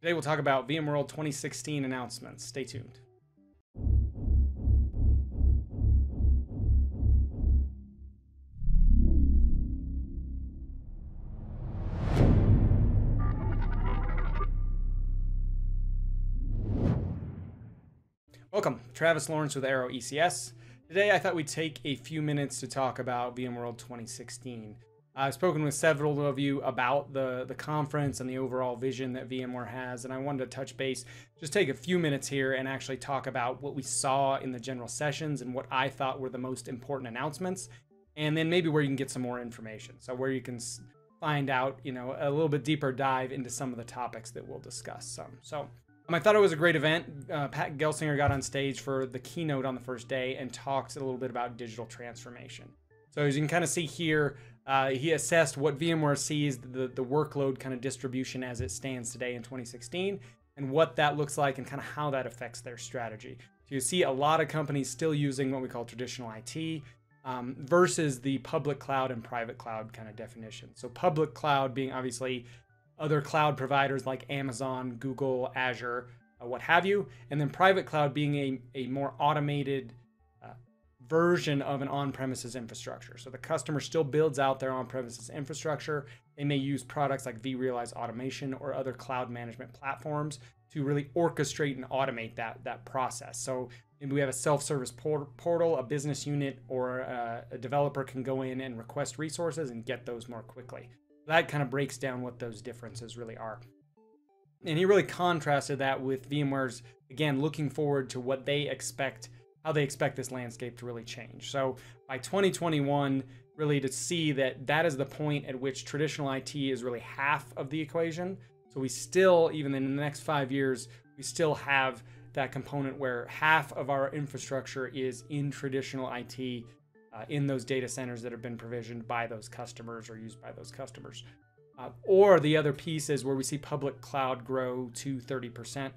Today we'll talk about VMworld 2016 announcements. Stay tuned. Welcome, Travis Lawrence with Arrow ECS. Today I thought we'd take a few minutes to talk about VMworld 2016. I've spoken with several of you about the conference and the overall vision that VMware has, and I wanted to touch base, just take a few minutes here and actually talk about what we saw in the general sessions and what I thought were the most important announcements, and then maybe where you can get some more information. So where you can find out, a little bit deeper dive into some of the topics that we'll discuss. I thought it was a great event. Pat Gelsinger got on stage for the keynote on the first day and talked a little bit about digital transformation. So as you can kind of see here, he assessed what VMware sees the workload kind of distribution as it stands today in 2016 and what that looks like and kind of how that affects their strategy. So you see a lot of companies still using what we call traditional IT versus the public cloud and private cloud kind of definition. So public cloud being obviously other cloud providers like Amazon, Google, Azure, what have you, and then private cloud being a more automated version of an on-premises infrastructure. So the customer still builds out their on-premises infrastructure. They may use products like vRealize Automation or other cloud management platforms to really orchestrate and automate that process. So maybe we have a self-service portal, a business unit, or a developer can go in and request resources and get those more quickly. That kind of breaks down what those differences really are. And he really contrasted that with VMware's, again, looking forward to what they expect, how they expect this landscape to really change. So by 2021, really to see that is the point at which traditional IT is really half of the equation. So we still, even in the next 5 years, we still have that component where half of our infrastructure is in traditional IT, in those data centers that have been provisioned by those customers or used by those customers. Or the other piece is where we see public cloud grow to 30%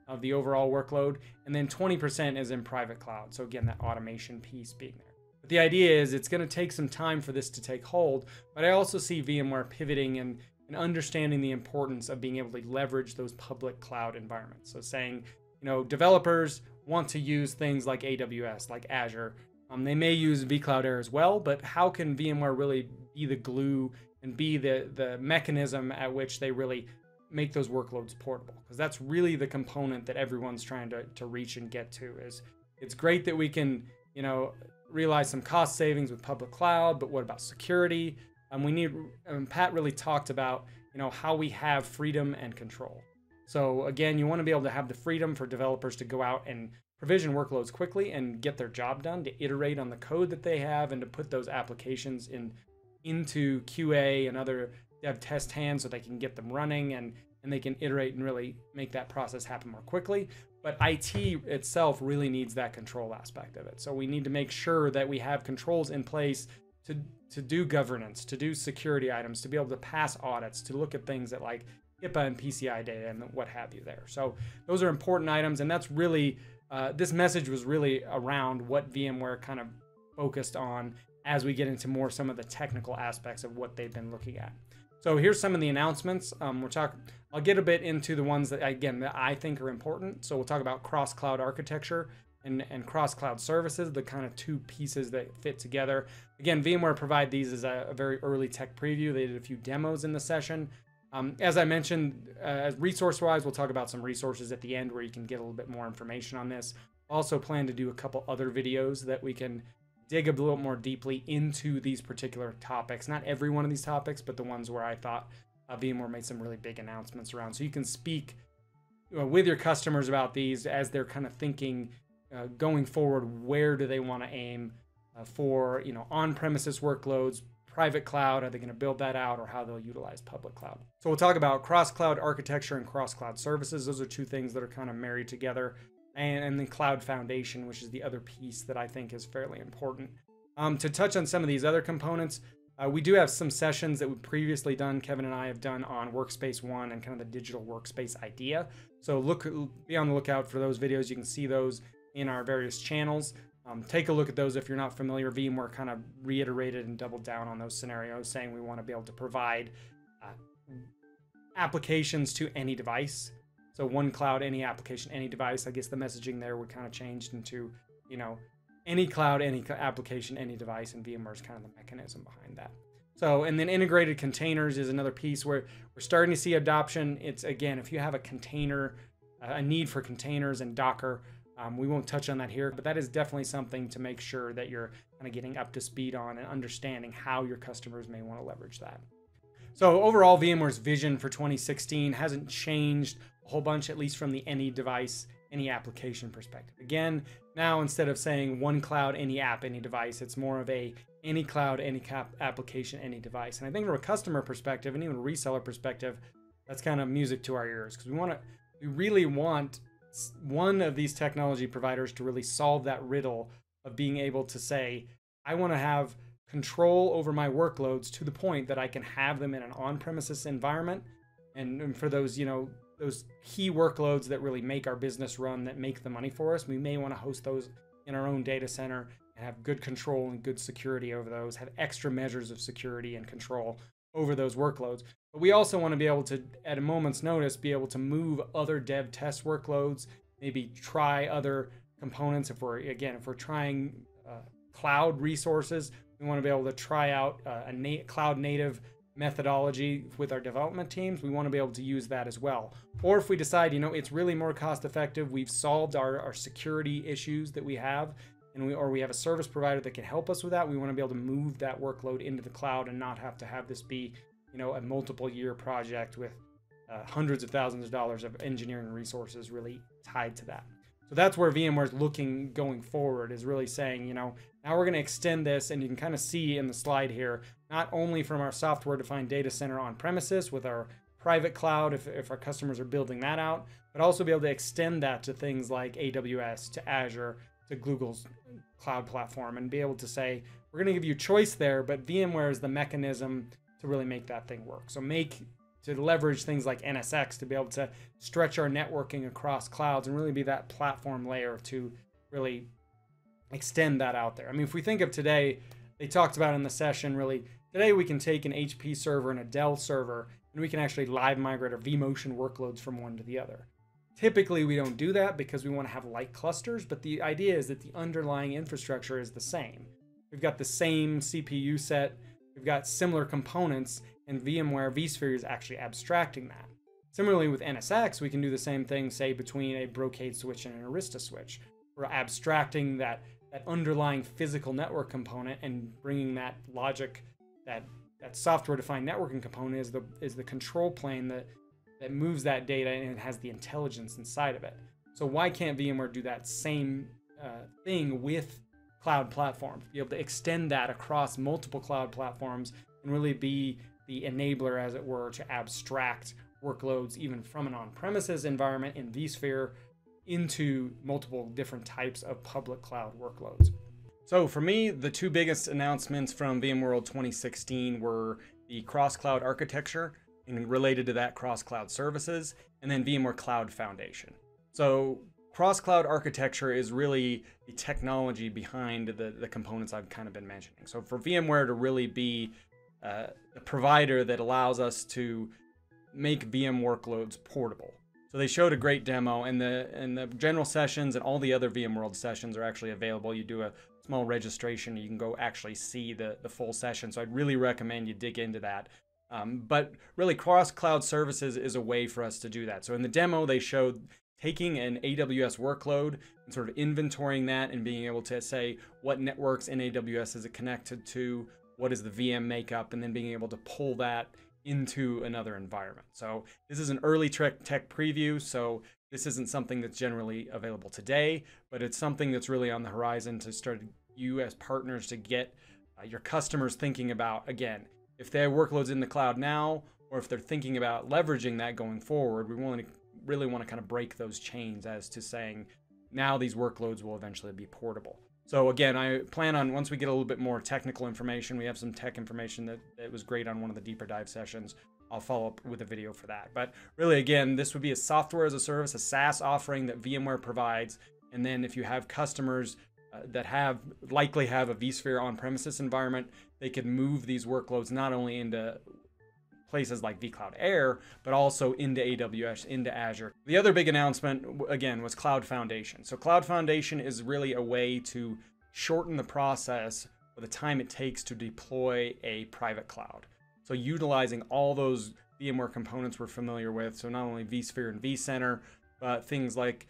of the overall workload, and then 20% is in private cloud. So again, that automation piece being there. But the idea is it's going to take some time for this to take hold, but I also see VMware pivoting and understanding the importance of being able to leverage those public cloud environments. So saying, developers want to use things like AWS, like Azure. They may use vCloud Air as well, but how can VMware really be the glue and be the mechanism at which they really make those workloads portable? Because that's really the component that everyone's trying to reach and get to. Is it's great that we can, realize some cost savings with public cloud, but what about security? Pat really talked about, how we have freedom and control. So again, you want to be able to have the freedom for developers to go out and provision workloads quickly and get their job done, to iterate on the code that they have and to put those applications into QA and other dev test hands so they can get them running and they can iterate and really make that process happen more quickly. But IT itself really needs that control aspect of it. So we need to make sure that we have controls in place to do governance, to do security items, to be able to pass audits, to look at things that like HIPAA and PCI data and what have you there. So those are important items, and that's really this message was really around what VMware kind of focused on as we get into more some of the technical aspects of what they've been looking at. So here's some of the announcements. I'll get a bit into the ones that I think are important. So we'll talk about cross-cloud architecture and cross-cloud services, the kind of two pieces that fit together. Again, VMware provide these as a very early tech preview. They did a few demos in the session. As I mentioned, resource-wise, we'll talk about some resources at the end where you can get a little bit more information on this. Also plan to do a couple other videos that we can dig a little more deeply into these particular topics. Not every one of these topics, but the ones where I thought VMware made some really big announcements around. So you can speak with your customers about these as they're kind of thinking going forward, where do they want to aim for on-premises workloads, private cloud, are they going to build that out, or how they'll utilize public cloud. So we'll talk about cross-cloud architecture and cross-cloud services. Those are two things that are kind of married together. And then cloud foundation, which is the other piece that I think is fairly important. To touch on some of these other components, we do have some sessions that we've previously done, Kevin and I have done on Workspace ONE and kind of the digital workspace idea. So be on the lookout for those videos. You can see those in our various channels. Take a look at those if you're not familiar. VMware kind of reiterated and doubled down on those scenarios, saying we want to be able to provide applications to any device. So one cloud, any application, any device. I guess the messaging there would kind of changed into, you know, any cloud, any application, any device, and VMware is kind of the mechanism behind that. So, and then integrated containers is another piece where we're starting to see adoption. It's, again, if you have a container, a need for containers and Docker, we won't touch on that here, but that is definitely something to make sure that you're kind of getting up to speed on and understanding how your customers may want to leverage that. So overall, VMware's vision for 2016 hasn't changed a whole bunch, at least from the any device, any application perspective. Again, now instead of saying one cloud, any app, any device, it's more of a any cloud, any application, any device. And I think from a customer perspective and even a reseller perspective, that's kind of music to our ears, because we really want one of these technology providers to really solve that riddle of being able to say, I want to have control over my workloads to the point that I can have them in an on-premises environment. And for those, you know, those key workloads that really make our business run, that make the money for us, we may want to host those in our own data center and have good control and good security over those, have extra measures of security and control over those workloads. But we also want to be able to, at a moment's notice, be able to move other dev test workloads, maybe try other components. If we're trying cloud resources, we want to be able to try out a cloud native methodology with our development teams. We want to be able to use that as well. Or if we decide, you know, it's really more cost effective, we've solved our security issues that we have, and we have a service provider that can help us with that, we want to be able to move that workload into the cloud and not have to have this be, you know, a multiple year project with hundreds of thousands of dollars of engineering resources really tied to that. So that's where VMware's looking going forward, is really saying, you know, now we're going to extend this, and you can kind of see in the slide here, not only from our software-defined data center on premises with our private cloud, if our customers are building that out, but also be able to extend that to things like AWS, to Azure, to Google's cloud platform, and be able to say, we're going to give you choice there, but VMware is the mechanism to really make that thing work. So to leverage things like NSX to be able to stretch our networking across clouds and really be that platform layer to really extend that out there. I mean, if we think of today, they talked about in the session, really, today we can take an HP server and a Dell server, and we can actually live migrate our vMotion workloads from one to the other. Typically, we don't do that because we want to have light clusters, but the idea is that the underlying infrastructure is the same. We've got the same CPU set, we've got similar components, and VMware vSphere is actually abstracting that. Similarly with NSX, we can do the same thing, say, between a Brocade switch and an Arista switch. We're abstracting that underlying physical network component and bringing that logic, that software-defined networking component is the control plane that moves that data, and it has the intelligence inside of it. So why can't VMware do that same thing with cloud platforms? Be able to extend that across multiple cloud platforms and really be the enabler, as it were, to abstract workloads even from an on-premises environment in vSphere into multiple different types of public cloud workloads. So for me, the two biggest announcements from VMworld 2016 were the cross-cloud architecture and related to that cross-cloud services, and then VMware Cloud Foundation. So cross-cloud architecture is really the technology behind the components I've kind of been mentioning. So for VMware to really be the provider that allows us to make VM workloads portable. So they showed a great demo, and the general sessions and all the other VMworld sessions are actually available. You do a small registration, you can go actually see the full session. So I'd really recommend you dig into that. But really, cross-cloud services is a way for us to do that. So in the demo, they showed taking an AWS workload and sort of inventorying that and being able to say what networks in AWS is it connected to, what is the VM makeup, and then being able to pull that into another environment. So this is an early tech preview, so this isn't something that's generally available today, but it's something that's really on the horizon to start you as partners to get your customers thinking about, again, if they have workloads in the cloud now, or if they're thinking about leveraging that going forward, we really want to kind of break those chains as to saying, now these workloads will eventually be portable. So again, I plan on, once we get a little bit more technical information, we have some tech information that was great on one of the deeper dive sessions, I'll follow up with a video for that. But really, again, this would be a software as a service, a SaaS offering that VMware provides. And then if you have customers that likely have a vSphere on-premises environment, they could move these workloads not only into places like vCloud Air, but also into AWS, into Azure. The other big announcement, again, was Cloud Foundation. So Cloud Foundation is really a way to shorten the process or the time it takes to deploy a private cloud. So utilizing all those VMware components we're familiar with, so not only vSphere and vCenter, but things like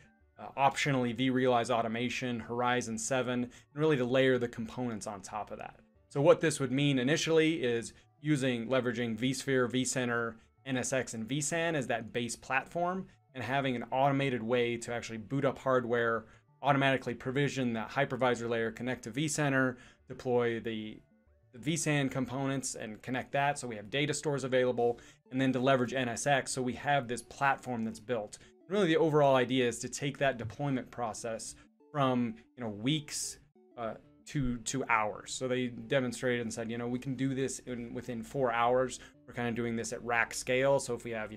optionally vRealize automation, Horizon 7, and really to layer the components on top of that. So what this would mean initially is leveraging vSphere, vCenter, NSX, and vSAN as that base platform, and having an automated way to actually boot up hardware, automatically provision that hypervisor layer, connect to vCenter, deploy the vSAN components and connect that so we have data stores available, and then to leverage NSX so we have this platform that's built. Really the overall idea is to take that deployment process from weeks to hours. So they demonstrated and said, we can do this within 4 hours. We're kind of doing this at rack scale. So if we have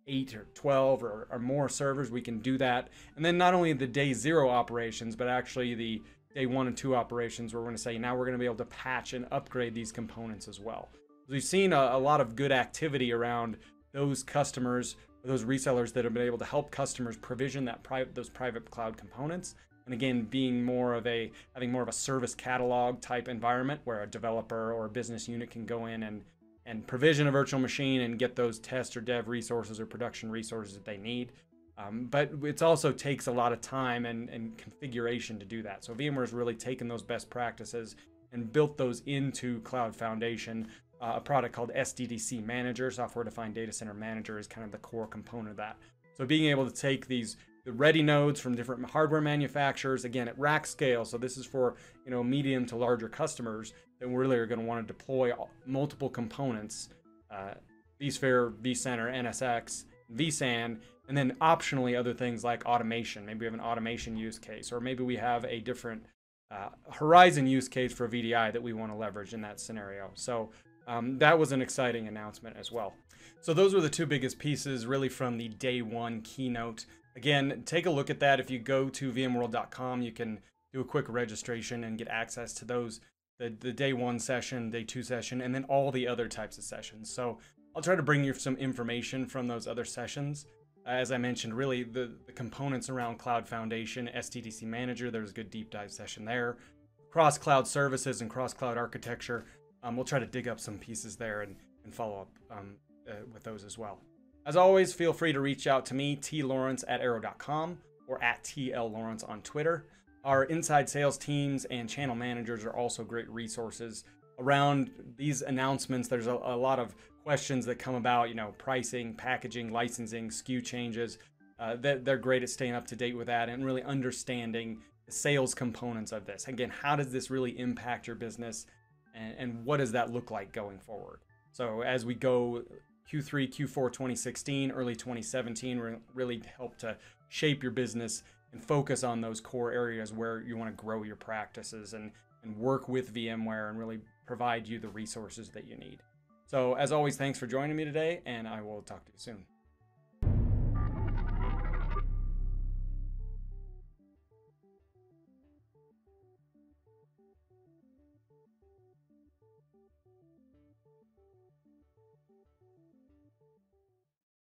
8 or 12 or more servers, we can do that. And then not only the day 0 operations, but actually the day 1 and 2 operations, where we're going to say now we're going to be able to patch and upgrade these components as well. We've seen a lot of good activity around those customers, those resellers that have been able to help customers provision those private cloud components. And again, having more of a service catalog type environment where a developer or a business unit can go in and provision a virtual machine and get those test or dev resources or production resources that they need. But it also takes a lot of time and configuration to do that. So VMware's really taken those best practices and built those into Cloud Foundation. A product called SDDC Manager, Software Defined Data Center Manager, is kind of the core component of that. So being able to take the ready nodes from different hardware manufacturers, again at rack scale. So this is for medium to larger customers that really are going to want to deploy multiple components, vSphere, vCenter, NSX, vSAN, and then optionally other things like automation. Maybe we have an automation use case, or maybe we have a different Horizon use case for VDI that we want to leverage in that scenario. So that was an exciting announcement as well. So those were the two biggest pieces really from the day 1 keynote. Again, take a look at that. If you go to VMworld.com, you can do a quick registration and get access to those, the day 1 session, day 2 session, and then all the other types of sessions. So I'll try to bring you some information from those other sessions. As I mentioned, really the components around Cloud Foundation, SDDC Manager, there's a good deep dive session there. Cross-cloud services and cross-cloud architecture. We'll try to dig up some pieces there and follow up with those as well. As always, feel free to reach out to me, tlawrence@arrow.com, or @tlawrence on Twitter. Our inside sales teams and channel managers are also great resources around these announcements. There's a lot of questions that come about, pricing, packaging, licensing, SKU changes. They're great at staying up to date with that and really understanding the sales components of this. Again, how does this really impact your business? And what does that look like going forward? So as we go Q3, Q4 2016, early 2017, we're really help to shape your business and focus on those core areas where you want to grow your practices and work with VMware and really provide you the resources that you need. So as always, thanks for joining me today, and I will talk to you soon.